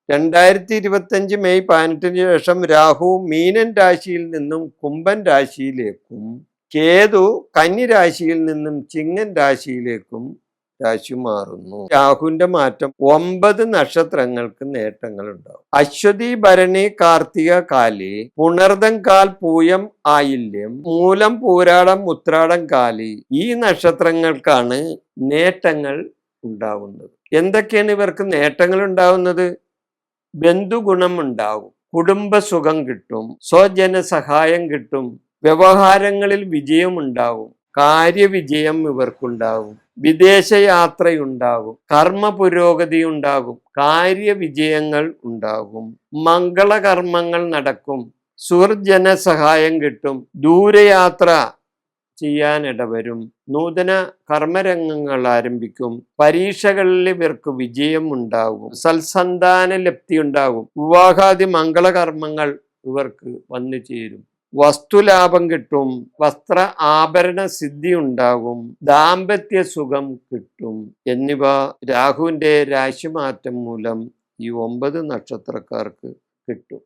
2025 May 18 ശേഷം രാഹു മീനൻ രാശിയിൽ നിന്നും കുംഭൻ രാശിയിലേക്കും കേതു കന്നി രാശിയിൽ നിന്നും ചിങ്ങൻ രാശിയിലേക്കും രാശി മാറുന്നു. രാഹുവിന്റെ മാറ്റം 9 നക്ഷത്രങ്ങൾക്ക് നേട്ടങ്ങൾ ഉണ്ടാവും. അശ്വതി, ഭരണി, കാർത്തിക, കാലി, പുണർദം, കാൽ, പൂയം, ആയില്യം, മൂലം, പൂരാടം, ഉത്രാടം, കാലി ഈ നക്ഷത്രങ്ങൾക്കാണ് നേട്ടങ്ങൾ ഉണ്ടാവുന്നത്. എന്തൊക്കെയാണ് ഇവർക്ക് നേട്ടങ്ങൾ ഉണ്ടാവുന്നത്? ബന്ധുഗുണം ഉണ്ടാവും, കുടുംബസുഖം കിട്ടും, സ്വജന സഹായം കിട്ടും, വ്യവഹാരങ്ങളിൽ വിജയമുണ്ടാവും, കാര്യവിജയം ഇവർക്കുണ്ടാവും, വിദേശയാത്രയുണ്ടാകും, കർമ്മ പുരോഗതി ഉണ്ടാകും, കാര്യവിജയങ്ങൾ ഉണ്ടാകും, മംഗളകർമ്മങ്ങൾ നടക്കും, സുഹൃജന സഹായം കിട്ടും, ദൂരയാത്ര ചെയ്യാനിടവരും, നൂതന കർമ്മരംഗങ്ങൾ ആരംഭിക്കും, പരീക്ഷകളിൽ ഇവർക്ക് വിജയം ഉണ്ടാകും, സൽസന്താന ലബ്ധി ഉണ്ടാകും, വിവാഹാദി മംഗളകർമ്മങ്ങൾ ഇവർക്ക് വന്നു ചേരും, വസ്തുലാഭം കിട്ടും, വസ്ത്ര ആഭരണ സിദ്ധി ഉണ്ടാകും, ദാമ്പത്യ സുഖം കിട്ടും എന്നിവ രാഹുവിന്റെ രാശിമാറ്റം മൂലം ഈ 9 നക്ഷത്രക്കാർക്ക് കിട്ടും.